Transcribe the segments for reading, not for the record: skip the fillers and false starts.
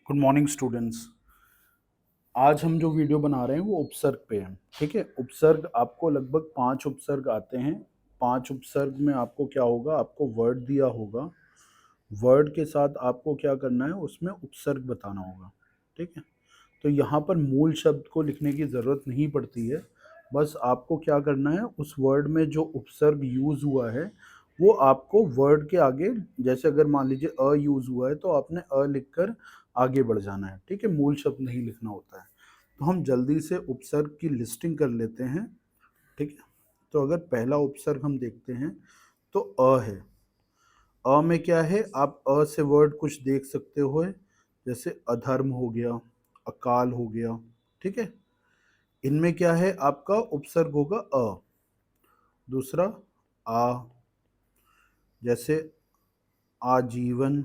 Good morning students. आज हम जो वीडियो बना रहे हैं वो उपसर्ग पे है। ठीक है, उपसर्ग आपको लगभग 5 उपसर्ग आते हैं। 5 उपसर्ग में आपको क्या होगा, आपको वर्ड दिया होगा। वर्ड के साथ आपको क्या करना है, उसमें उपसर्ग बताना होगा। ठीक है, तो यहाँ पर मूल शब्द को लिखने की ज़रूरत नहीं पड़ती है। बस आपको क्या करना है, उस वर्ड में जो उपसर्ग यूज़ हुआ है वो आपको वर्ड के आगे, जैसे अगर मान लीजिए अ यूज़ हुआ है तो आपने अ लिखकर आगे बढ़ जाना है। ठीक है, मूल शब्द नहीं लिखना होता है। तो हम जल्दी से उपसर्ग की लिस्टिंग कर लेते हैं। ठीक है, तो अगर पहला उपसर्ग हम देखते हैं तो अ है। अ में क्या है, आप अ से वर्ड कुछ देख सकते हो, जैसे अधर्म हो गया, अकाल हो गया। ठीक है, इनमें क्या है, आपका उपसर्ग होगा अ। दूसरा आ, जैसे आजीवन।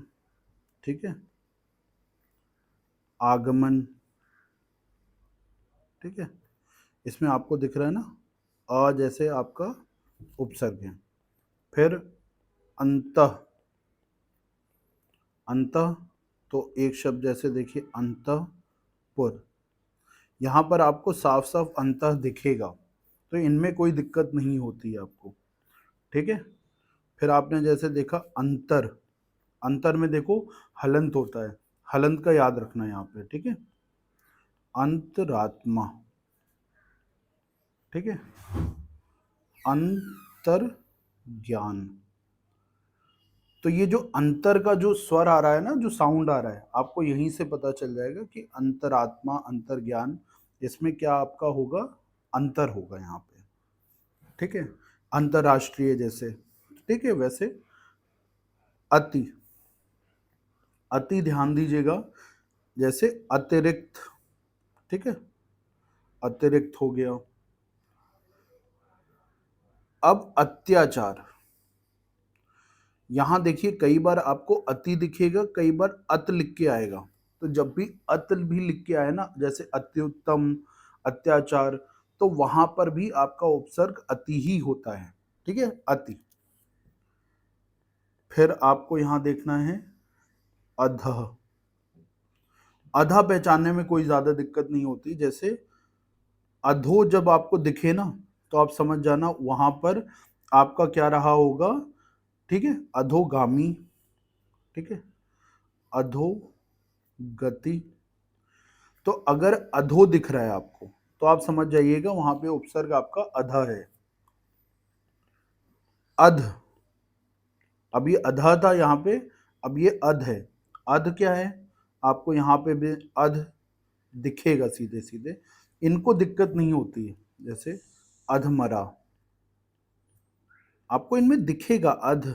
ठीक है, आगमन। ठीक है, इसमें आपको दिख रहा है ना, अ जैसे आपका उपसर्ग है। फिर अंतः। अंतः, तो एक शब्द जैसे देखिए अंतःपुर। यहाँ पर आपको साफ साफ अंतः दिखेगा, तो इनमें कोई दिक्कत नहीं होती है आपको। ठीक है, फिर आपने जैसे देखा अंतर। अंतर में देखो हलंत होता है, हलंत का याद रखना है यहाँ पे। ठीक है, अंतरात्मा। ठीक है, अंतर ज्ञान। तो ये जो अंतर का जो स्वर आ रहा है ना, जो साउंड आ रहा है, आपको यहीं से पता चल जाएगा कि अंतरात्मा, अंतर ज्ञान, इसमें क्या आपका होगा, अंतर होगा यहाँ पे। ठीक है, अंतरराष्ट्रीय जैसे। ठीक है, वैसे अति। अति ध्यान दीजिएगा, जैसे अतिरिक्त। ठीक है, अतिरिक्त हो गया। अब अत्याचार। यहां देखिए कई बार आपको अति दिखेगा, कई बार अत लिख के आएगा। तो जब भी अत भी लिख के आए ना, जैसे अत्युत्तम, अत्याचार, तो वहां पर भी आपका उपसर्ग अति ही होता है। ठीक है, अति। फिर आपको यहां देखना है अधः। अधा पहचानने में कोई ज्यादा दिक्कत नहीं होती। जैसे अधो जब आपको दिखे ना, तो आप समझ जाना वहां पर आपका क्या रहा होगा। ठीक है, अधोगामी। ठीक है, अधोगति। तो अगर अधो दिख रहा है आपको, तो आप समझ जाइएगा वहां पे उपसर्ग आपका अधा है। अध, अब ये अधा था यहाँ पे, अब ये अध है। अध क्या है, आपको यहाँ पे भी अध दिखेगा सीधे सीधे, इनको दिक्कत नहीं होती है। जैसे अधमरा, आपको इनमें दिखेगा अध।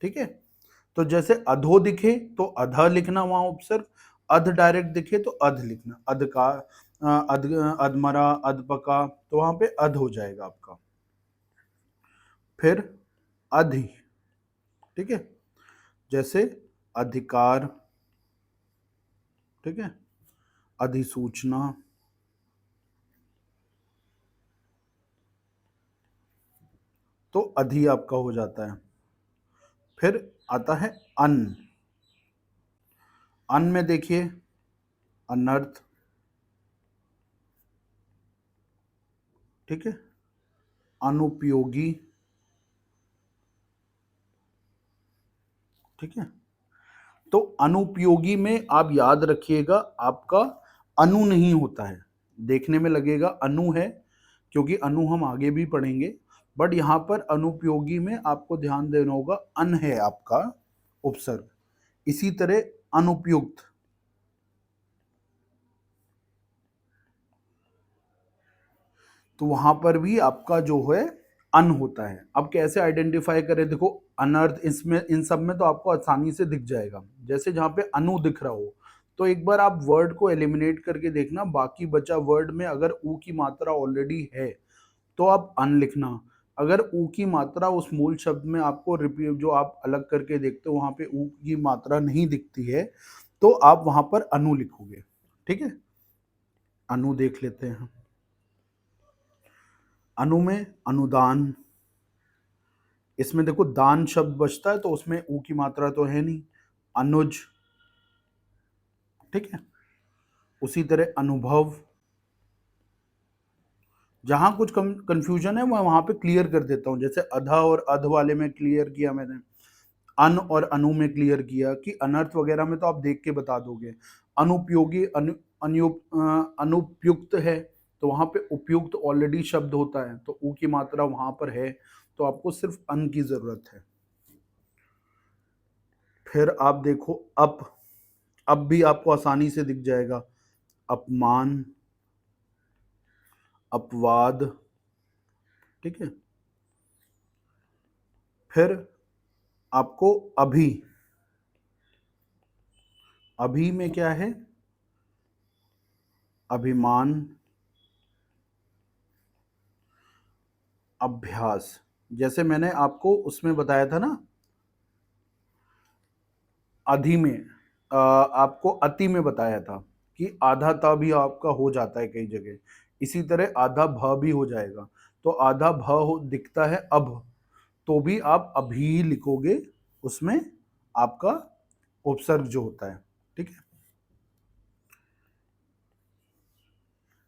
ठीक है, तो जैसे अधो दिखे तो अधा लिखना वहां उपसर्ग, अध डायरेक्ट दिखे तो अध लिखना। अध का अध, अधमरा, अधपका, तो वहां पे अध हो जाएगा आपका। फिर अधि। ठीक है, जैसे अधिकार। ठीक है, अधिसूचना। तो अधि आपका हो जाता है। फिर आता है अन। अन में देखिए अनर्थ। ठीक है, अनुपयोगी। ठीक है, तो अनुपयोगी में आप याद रखिएगा, आपका अनु नहीं होता है। देखने में लगेगा अनु है, क्योंकि अनु हम आगे भी पढ़ेंगे, बट यहां पर अनुपयोगी में आपको ध्यान देना होगा, अन है आपका उपसर्ग। इसी तरह अनुपयुक्त। तो वहां पर भी आपका जो है अन होता है। अब कैसे आइडेंटिफाई करें, देखो अनर्थ, इसमें इन सब में तो आपको आसानी से दिख जाएगा। जैसे जहां पे अनु दिख रहा हो, तो एक बार आप वर्ड को एलिमिनेट करके देखना, बाकी बचा वर्ड में अगर ऊ की मात्रा ऑलरेडी है तो आप अन लिखना। अगर ऊ की मात्रा उस मूल शब्द में आपको रिपीट, जो आप अलग करके देखते हो वहां पे ऊ की मात्रा नहीं दिखती है, तो आप वहां पर अनु लिखोगे। ठीक है, अनु देख लेते हैं। अनु में अनुदान। इसमें देखो दान शब्द बचता है, तो उसमें ऊ की मात्रा तो है नहीं। अनुज। ठीक है। उसी तरह अनुभव, जहां कुछ कंफ्यूजन है मैं वहां पे क्लियर कर देता हूं, जैसे अधा और अध वाले में क्लियर किया मैंने, अन और अनु में क्लियर किया कि अनर्थ वगैरह में तो आप देख के बता दोगे। अनुपयोगी अनुपयुक्त है तो वहां पे उपयुक्त ऑलरेडी शब्द होता है, तो ऊ की मात्रा वहां पर है, तो आपको सिर्फ अन की जरूरत है। फिर आप देखो अब भी आपको आसानी से दिख जाएगा, अपमान, अपवाद, ठीक है। फिर आपको अभी, अभी में क्या है, अभिमान, अभ्यास। जैसे मैंने आपको उसमें बताया था ना, अधि में आपको अति में बताया था कि आधा ता भी आपका हो जाता है कई जगह, इसी तरह आधा भ भी हो जाएगा। तो आधा भ दिखता है अब, तो भी आप अभी ही लिखोगे, उसमें आपका उपसर्ग जो होता है, ठीक है।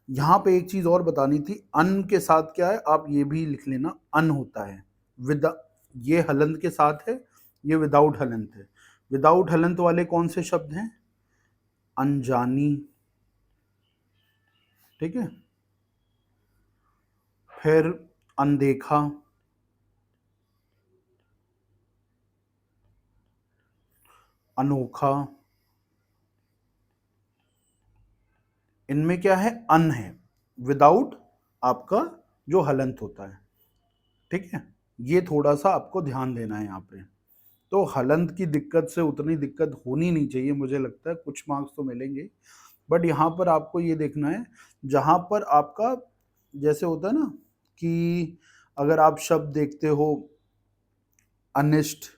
यहां पे एक चीज और बतानी थी, अन के साथ क्या है आप ये भी लिख लेना, अन होता है विद, ये हलंत के साथ है, ये विदाउट हलंत है। विदाउट हलंत वाले कौन से शब्द हैं, अनजानी, ठीक है। फिर अनदेखा, अनोखा, इनमें क्या है, अन है विदाउट आपका जो हलंत होता है, ठीक है। ये थोड़ा सा आपको ध्यान देना है यहाँ पे। तो हलंत की दिक्कत से उतनी दिक्कत होनी नहीं चाहिए, मुझे लगता है कुछ मार्क्स तो मिलेंगे, बट यहाँ पर आपको ये देखना है, जहाँ पर आपका जैसे होता है ना कि अगर आप शब्द देखते हो अनिष्ट,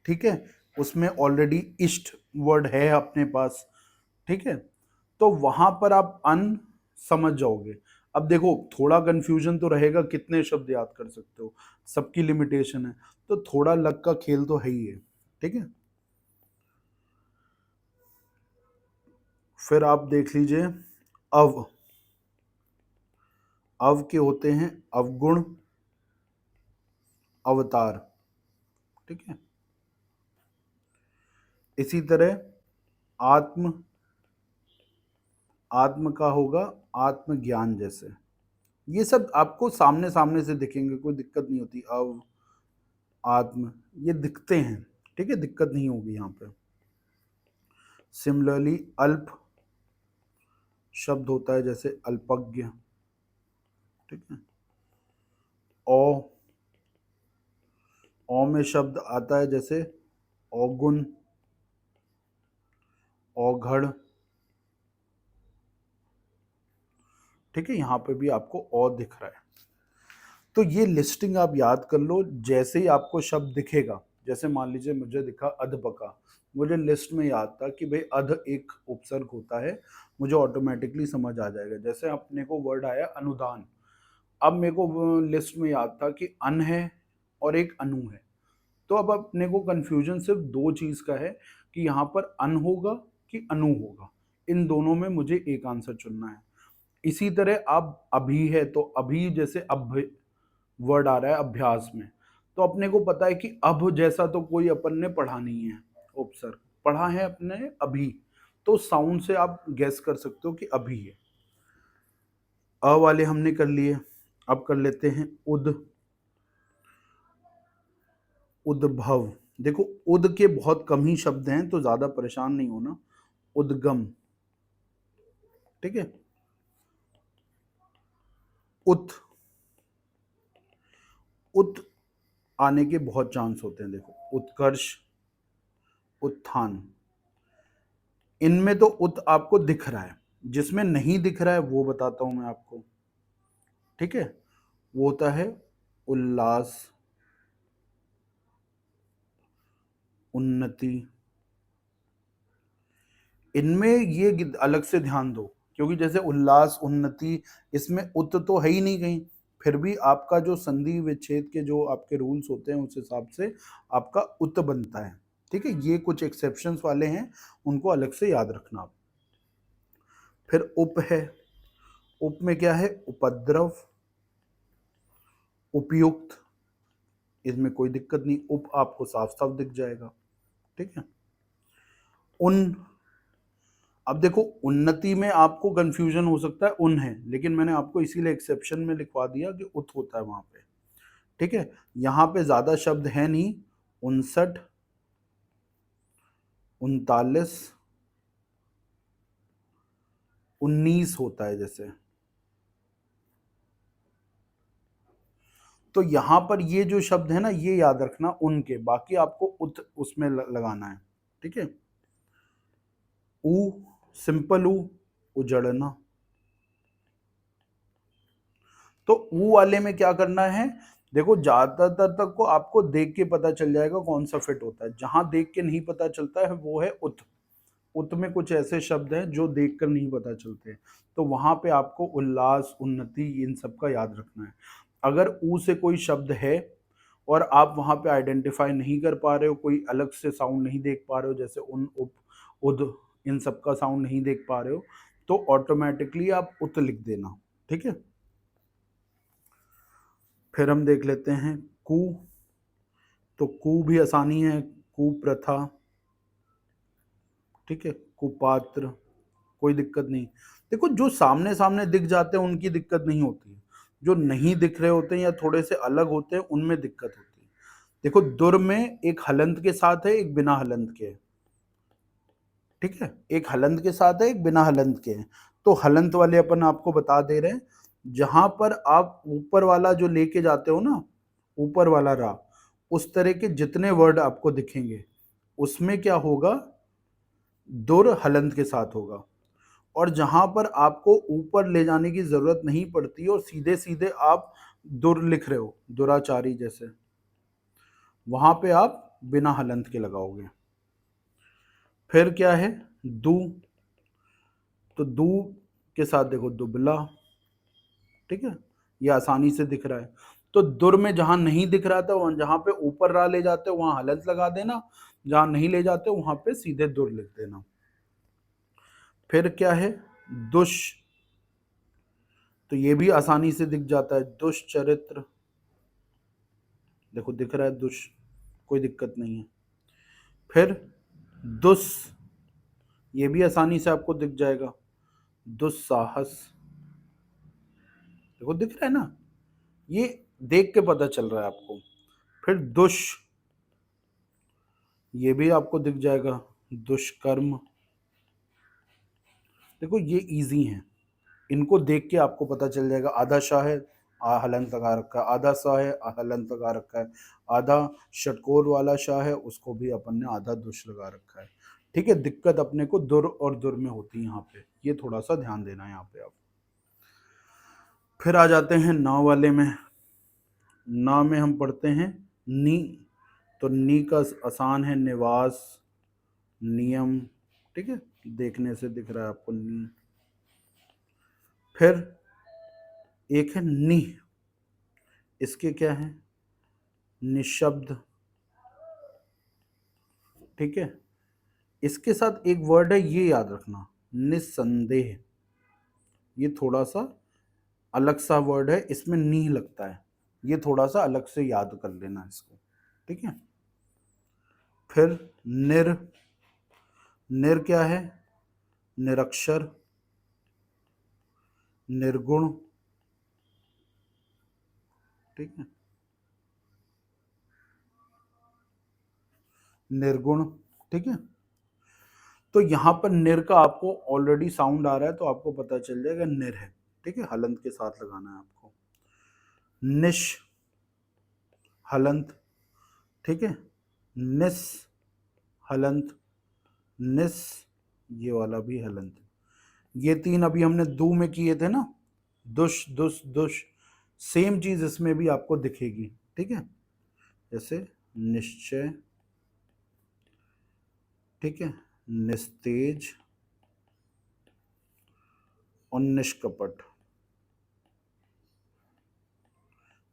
ठीक है, उसमें ऑलरेडी इष्ट वर्ड है अपने पास, ठीक है, तो वहां पर आप अन समझ जाओगे। अब देखो थोड़ा कंफ्यूजन तो रहेगा, कितने शब्द याद कर सकते हो, सबकी लिमिटेशन है, तो थोड़ा लक का खेल तो है ही है, ठीक है। फिर आप देख लीजिए अव, अव के होते हैं अवगुण, अवतार, ठीक है। इसी तरह आत्म, आत्म का होगा आत्मज्ञान जैसे, ये सब आपको सामने सामने से दिखेंगे, कोई दिक्कत नहीं होती। अव, आत्म, ये दिखते हैं, ठीक है, दिक्कत नहीं होगी यहाँ पे। सिमिलरली अल्प शब्द होता है जैसे अल्पज्ञ, ठीक है। औ, औ में शब्द आता है जैसे औगुण, औघड़, ठीक है, यहाँ पे भी आपको औ दिख रहा है। तो ये लिस्टिंग आप याद कर लो, जैसे ही आपको शब्द दिखेगा, जैसे मान लीजिए मुझे दिखा अधपका, मुझे लिस्ट में याद था कि भाई अध एक उपसर्ग होता है, मुझे ऑटोमेटिकली समझ आ जाएगा। जैसे अपने को वर्ड आया अनुदान, अब मेरे को लिस्ट में याद था कि अन है और एक अनु है, तो अब अपने को कंफ्यूजन सिर्फ दो चीज का है कि यहाँ पर अन होगा कि अनु होगा, इन दोनों में मुझे एक आंसर चुनना है। इसी तरह अब अभी है, तो अभी जैसे अब वर्ड आ रहा है अभ्यास में, तो अपने को पता है कि अब जैसा तो कोई अपन ने पढ़ा नहीं है उपसर्ग, पढ़ा है अपने अभी, तो साउंड से आप गैस कर सकते हो कि अभी है। अ वाले हमने कर लिए, अब कर लेते हैं उद, उद्भव। देखो उद के बहुत कम ही शब्द हैं, तो ज्यादा परेशान नहीं होना। उद्गम, ठीक है। उत, उत आने के बहुत चांस होते हैं, देखो उत्कर्ष, उत्थान, इनमें तो उत आपको दिख रहा है, जिसमें नहीं दिख रहा है वो बताता हूं मैं आपको, ठीक है। वो होता है उल्लास, उन्नति, इनमें ये अलग से ध्यान दो, क्योंकि जैसे उल्लास, उन्नति, इसमें उत तो है ही नहीं कहीं, फिर भी आपका जो संधि विच्छेद के जो आपके रूल्स होते हैं उस हिसाब से आपका उत बनता है, ठीक है। ये कुछ एक्सेप्शंस वाले हैं, उनको अलग से याद रखना आप। फिर उप है, उप में क्या है, उपद्रव, उपयुक्त, इसमें कोई दिक्कत नहीं, उप आपको साफ साफ दिख जाएगा, ठीक है। उन, अब देखो उन्नति में आपको कंफ्यूजन हो सकता है, उन है, लेकिन मैंने आपको इसीलिए एक्सेप्शन में लिखवा दिया कि उत होता है वहां पे, ठीक है। यहां पे ज्यादा शब्द है नहीं, 59, 39, 19 होता है जैसे, तो यहां पर ये जो शब्द है ना, ये याद रखना उनके, बाकी आपको उत उसमें लगाना है, ठीक है। ऊ, सिंपल ऊ, उजड़ना। तो ऊ वाले में क्या करना है, देखो ज्यादातर तक को आपको देख के पता चल जाएगा कौन सा फिट होता है, जहां देख के नहीं पता चलता है वो है उत। उत में कुछ ऐसे शब्द हैं जो देखकर नहीं पता चलते, तो वहां पे आपको उल्लास, उन्नति, इन सब का याद रखना है। अगर ऊ से कोई शब्द है और आप वहां पे आइडेंटिफाई नहीं कर पा रहे हो, कोई अलग से साउंड नहीं देख पा रहे हो, जैसे उन, उप, उद, इन सब का साउंड नहीं देख पा रहे हो, तो ऑटोमेटिकली आप उत लिख देना, ठीक है। फिर हम देख लेते हैं कु, तो कु भी आसानी है, कुप्रथा, ठीक है, कुपात्र, कोई दिक्कत नहीं। देखो जो सामने सामने दिख जाते हैं उनकी दिक्कत नहीं होती, जो नहीं दिख रहे होते हैं या थोड़े से अलग होते हैं उनमें दिक्कत होती है। देखो दुर में एक हलंत के साथ है, एक बिना हलंत के है, ठीक है, एक हलंत के साथ है, एक बिना हलंत के है। तो हलंत वाले अपन आपको बता दे रहे हैं, जहां पर आप ऊपर वाला जो लेके जाते हो ना, ऊपर वाला रा, उस तरह के जितने वर्ड आपको दिखेंगे उसमें क्या होगा, दुर हलंत के साथ होगा। और जहां पर आपको ऊपर ले जाने की जरूरत नहीं पड़ती और सीधे सीधे आप दुर लिख रहे हो, दुराचारी जैसे, वहां पे आप बिना हलंत के लगाओगे। फिर क्या है, दू, तो दू के साथ देखो दुबला, ठीक है, ये आसानी से दिख रहा है। तो दुर में जहां नहीं दिख रहा था, वहां जहां पे ऊपर रा ले जाते हो वहां हलंत लगा देना, जहां नहीं ले जाते वहां पे सीधे दुर लिख देना। फिर क्या है, दुष, तो ये भी आसानी से दिख जाता है, दुष्चरित्र, देखो दिख रहा है दुष, कोई दिक्कत नहीं है। फिर दुस, ये भी आसानी से आपको दिख जाएगा, दुस्साहस, देखो दिख रहा है ना, ये देख के पता चल रहा है आपको। फिर दुष, ये भी आपको दिख जाएगा, दुष्कर्म, देखो ये इजी है, इनको देख के आपको पता चल जाएगा। आधा शाह है, हलंत लगा रखा है, आधा शाह है, हलंत लगा रखा है, आधा षटकोर वाला शाह है, उसको भी अपन ने आधा दुष लगा रखा है, ठीक है। दिक्कत अपने को दुर और दुर में होती है यहाँ पे, ये थोड़ा सा ध्यान देना है यहाँ पे आप। फिर आ जाते हैं ना वाले में, ना में हम पढ़ते हैं नी, तो नी का आसान है, निवास, नियम, ठीक है, देखने से दिख रहा है आपको नी। फिर एक है नि, इसके क्या है, निशब्द, ठीक है। इसके साथ एक वर्ड है, ये याद रखना, निस्संदेह, ये थोड़ा सा अलग सा वर्ड है, इसमें नी लगता है, ये थोड़ा सा अलग से याद कर लेना इसको, ठीक है। फिर निर, निर क्या है, निरक्षर, निर्गुण, ठीक है, निर्गुण, ठीक है। तो यहां पर निर का आपको ऑलरेडी साउंड आ रहा है, तो आपको पता चल जाएगा निर है, ठीक है, हलंत के साथ लगाना है आपको। निश, हलंत, ठीक है, निस, हलंत, निस, ये वाला भी हलंत। ये तीन अभी हमने दू में किए थे ना, दुश, दुस, दुश, सेम चीज इसमें भी आपको दिखेगी, ठीक है, जैसे निश्चय, ठीक है, निस्तेज और निष्कपट,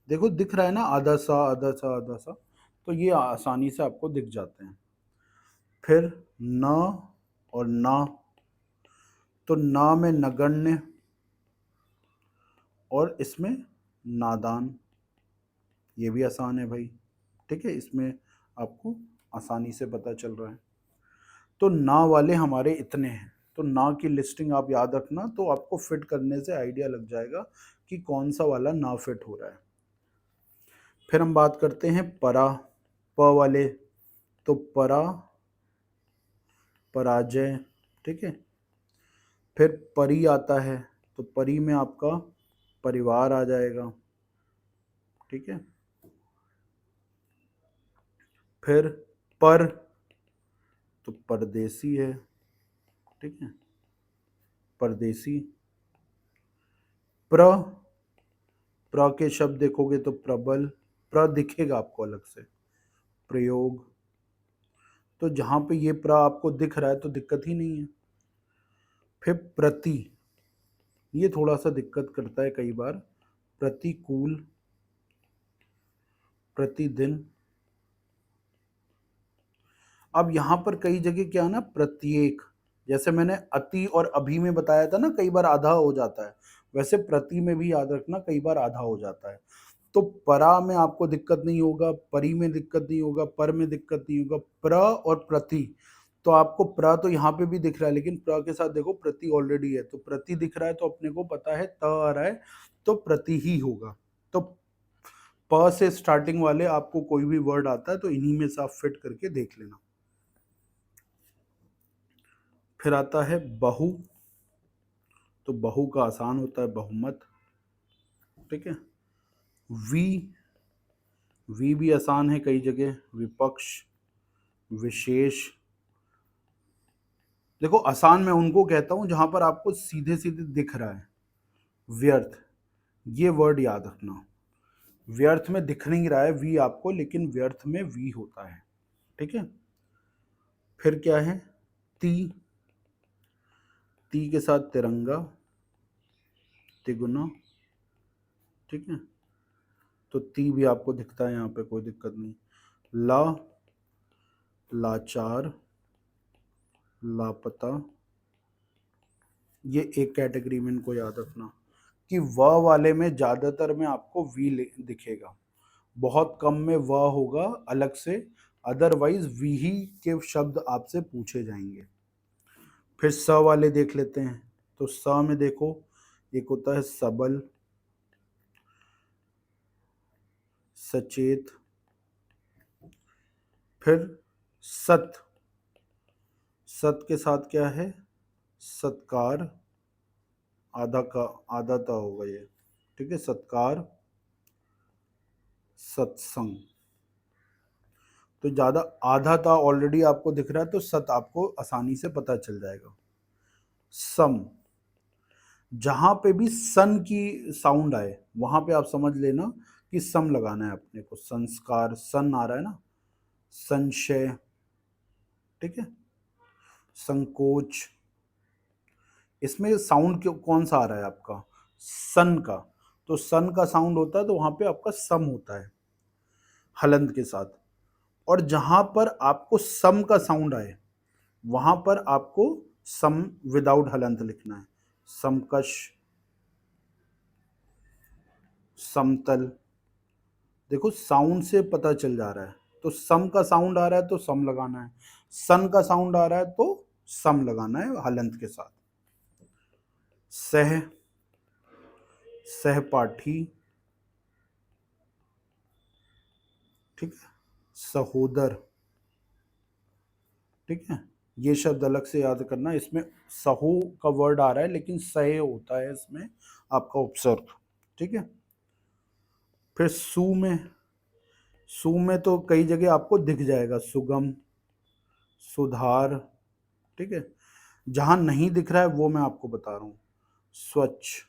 देखो दिख रहा है ना, आधा सा आधा सा आधा सा, तो ये आसानी से आपको दिख जाते हैं। फिर न और ना, तो ना में नगण्य और इसमें नादान, ये भी आसान है भाई। ठीक है, इसमें आपको आसानी से पता चल रहा है। तो ना वाले हमारे इतने हैं, तो ना की लिस्टिंग आप याद रखना, तो आपको फिट करने से आइडिया लग जाएगा कि कौन सा वाला ना फिट हो रहा है। फिर हम बात करते हैं परा, प वाले, तो परा, पराजय। ठीक है, फिर परी आता है, तो परी में आपका परिवार आ जाएगा। ठीक है, फिर पर, तो परदेसी है। ठीक है, परदेसी। प्र, प्र के शब्द देखोगे तो प्रबल, प्र दिखेगा आपको अलग से, प्रयोग। तो जहां पे ये प्र आपको दिख रहा है तो दिक्कत ही नहीं है। फिर प्रति, ये थोड़ा सा दिक्कत करता है कई बार। प्रतिकूल, प्रतिदिन। अब यहां पर कई जगह क्या है ना, प्रत्येक, जैसे मैंने अति और अभी में बताया था ना, कई बार आधा हो जाता है, वैसे प्रति में भी याद रखना कई बार आधा हो जाता है। तो परा में आपको दिक्कत नहीं होगा, परी में दिक्कत नहीं होगा, पर में दिक्कत नहीं होगा, प्र और प्रति। तो आपको प्र तो यहाँ पे भी दिख रहा है, लेकिन प्र के साथ देखो प्रति ऑलरेडी है, तो प्रति दिख रहा है तो अपने को पता है त आ रहा है, तो प्रति ही होगा। तो प से स्टार्टिंग वाले आपको कोई भी वर्ड आता है तो इन्हीं में से आप फिट करके देख लेना। फिर आता है बहु, तो बहु का आसान होता है बहुमत। ठीक है, वी, वी भी आसान है कई जगह, विपक्ष, विशेष। देखो आसान मैं उनको कहता हूं जहां पर आपको सीधे सीधे दिख रहा है। व्यर्थ, ये वर्ड याद रखना, व्यर्थ में दिख नहीं रहा है वी आपको, लेकिन व्यर्थ में वी होता है। ठीक है, फिर क्या है, ती, ती के साथ तिरंगा, तिगुना। ठीक है, तो ती भी आपको दिखता है यहाँ पे, कोई दिक्कत नहीं। ला, लाचार, लापता, ये एक कैटेगरी में इनको याद रखना कि व वाले में ज्यादातर में आपको वी दिखेगा, बहुत कम में व होगा अलग से, अदरवाइज वी ही के शब्द आपसे पूछे जाएंगे। फिर स वाले देख लेते हैं, तो स में देखो एक होता है सबल, सचेत। फिर सत, सत के साथ क्या है, सत्कार, आधा का आधा ता होगा ये। ठीक है, सत्कार, सत्संग। तो ज्यादा आधा ता ऑलरेडी आपको दिख रहा है, तो सत आपको आसानी से पता चल जाएगा। सम, जहां पे भी सन की साउंड आए वहां पे आप समझ लेना कि सम लगाना है अपने को। संस्कार, सन आ रहा है ना, संशय। ठीक है, संकोच, इसमें साउंड कौन सा आ रहा है आपका, सन का, तो सन का साउंड होता है तो वहां पे आपका सम होता है हलंत के साथ। और जहां पर आपको सम का साउंड आए वहां पर आपको सम विदाउट हलंत लिखना है। समकश, समतल। देखो साउंड से पता चल जा रहा है, तो सम का साउंड आ रहा है तो सम लगाना है, सन का साउंड आ रहा है तो सम लगाना है हलंत के साथ। सह, सहपाठी। ठीक है, सहोदर। ठीक है, ये शब्द अलग से याद करना, इसमें सहो का वर्ड आ रहा है लेकिन सह होता है इसमें आपका उपसर्ग। ठीक है, फिर सु में तो कई जगह आपको दिख जाएगा, सुगम, सुधार। ठीक है, जहां नहीं दिख रहा है वो मैं आपको बता रहा हूं, स्वच्छ।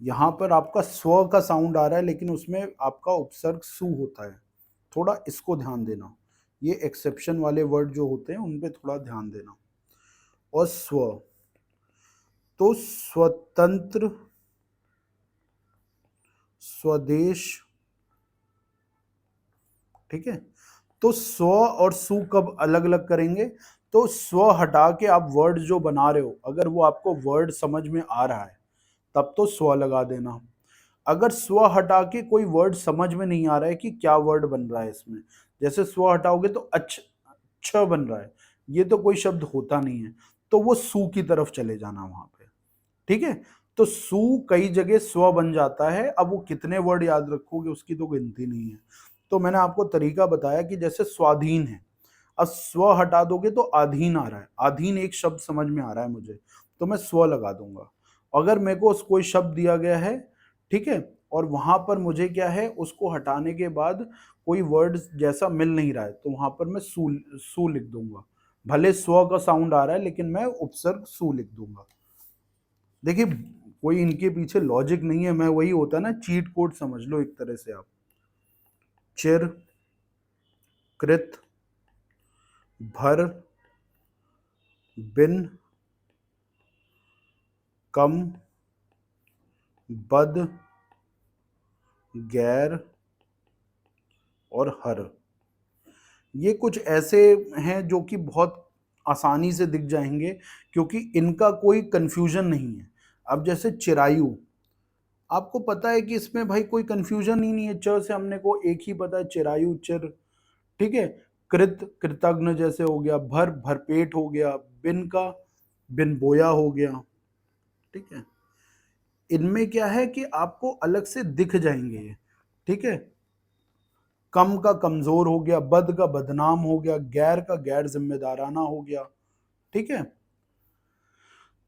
यहां पर आपका स्व का साउंड आ रहा है लेकिन उसमें आपका उपसर्ग सु होता है, थोड़ा इसको ध्यान देना, ये एक्सेप्शन वाले वर्ड जो होते हैं उन पे थोड़ा ध्यान देना। और स्व, तो स्वतंत्र, स्वदेश। ठीक है, तो स्व और सु कब अलग अलग करेंगे, तो स्व हटा के आप वर्ड जो बना रहे हो, अगर वो आपको वर्ड समझ में आ रहा है तब तो स्व लगा देना। अगर स्व हटा के कोई वर्ड समझ में नहीं आ रहा है कि क्या वर्ड बन रहा है इसमें, जैसे स्व हटाओगे तो छ बन रहा है, ये तो कोई शब्द होता नहीं है, तो वो सु की तरफ चले जाना वहां पे। ठीक है, तो सु कई जगह स्व बन जाता है। अब वो कितने वर्ड याद रखोगे उसकी तो गिनती नहीं है। तो मैंने आपको तरीका बताया कि जैसे स्वाधीन है, अब स्व हटा दोगे तो अधीन आ रहा है, अधीन एक शब्द समझ में आ रहा है मुझे, तो मैं स्व लगा दूंगा। अगर मेरे को कोई शब्द दिया गया है, ठीक है, और वहां पर मुझे क्या है, उसको हटाने के बाद कोई वर्ड जैसा मिल नहीं रहा है, तो वहां पर मैं सु लिख दूंगा। भले स्व का साउंड आ रहा है लेकिन मैं उपसर्ग सु लिख दूंगा। देखिए, कोई इनके पीछे लॉजिक नहीं है, मैं वही होता है ना, चीट कोड समझ लो एक तरह से आप। चिर, कृत, भर, बिन, कम, बद, गैर और हर, ये कुछ ऐसे हैं जो कि बहुत आसानी से दिख जाएंगे क्योंकि इनका कोई कंफ्यूजन नहीं है। अब जैसे चिरायु, आपको पता है कि इसमें भाई कोई कंफ्यूजन ही नहीं है, च से हमने को एक ही पता है, चिरायु चिर। ठीक है, कृत कृतज्ञ जैसे हो गया, भर भरपेट हो गया, बिन का बिन बोया हो गया। ठीक है, इनमें क्या है कि आपको अलग से दिख जाएंगे ये। ठीक है, कम का कमजोर हो गया, बद का बदनाम हो गया, गैर का गैर जिम्मेदाराना हो गया। ठीक है,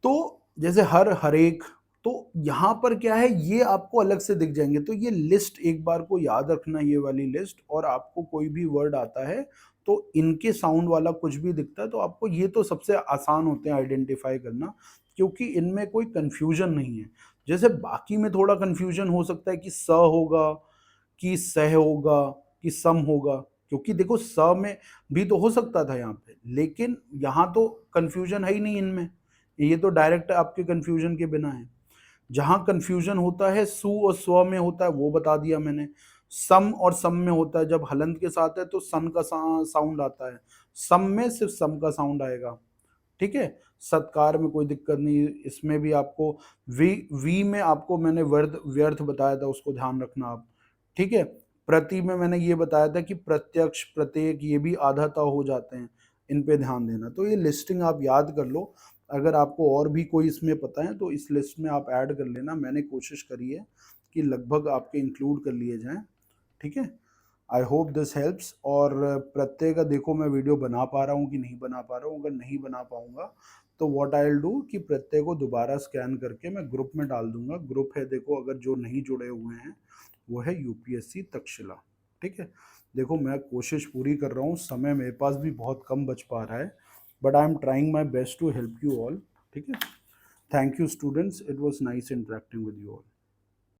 तो जैसे हर हरेक, तो यहां पर क्या है, ये आपको अलग से दिख जाएंगे। तो ये लिस्ट एक बार को याद रखना, ये वाली लिस्ट, और आपको कोई भी वर्ड आता है तो इनके साउंड वाला कुछ भी दिखता है तो आपको, ये तो सबसे आसान होते हैं आइडेंटिफाई करना क्योंकि इनमें कोई कंफ्यूजन नहीं है। जैसे बाकी में थोड़ा कंफ्यूजन हो सकता है कि स होगा, कि सह होगा, कि सम होगा, क्योंकि देखो स में भी तो हो सकता था यहाँ पे, लेकिन यहाँ तो कंफ्यूजन है ही नहीं इनमें, ये तो डायरेक्ट आपके कंफ्यूजन के बिना है। जहां कंफ्यूजन होता है सु और स्व में होता है, वो बता दिया मैंने। सम और सम में होता है, जब हलंत के साथ है तो सन का साउंड आता है, सम में सिर्फ सम का साउंड आएगा। ठीक है, सत्कार में कोई दिक्कत नहीं, इसमें भी आपको वी वी में आपको मैंने व्यर्थ व्यर्थ बताया था, उसको ध्यान रखना आप। ठीक है, प्रति में मैंने ये बताया था कि प्रत्यक्ष प्रत्येक ये भी आधाता हो जाते हैं, इन पे ध्यान देना। तो ये लिस्टिंग आप याद कर लो, अगर आपको और भी कोई इसमें पता है तो इस लिस्ट में आप ऐड कर लेना। मैंने कोशिश करी है कि लगभग आपके इंक्लूड कर लिए जाएं। ठीक है, आई होप दिस हेल्प्स। और प्रत्यय का देखो मैं वीडियो बना पा रहा हूँ कि नहीं बना पा रहा हूँ, अगर नहीं बना पाऊंगा तो व्हाट आई विल डू कि प्रत्यय को दोबारा स्कैन करके मैं ग्रुप में डाल दूंगा। ग्रुप है देखो, अगर जो नहीं जुड़े हुए हैं वो है यूपीएससी तक्षशिला। ठीक है, देखो मैं कोशिश पूरी कर रहा हूँ, समय मेरे पास भी बहुत कम बच पा रहा है, but I am trying my best to help you all. ठीक है, thank you students, it was nice interacting with you all.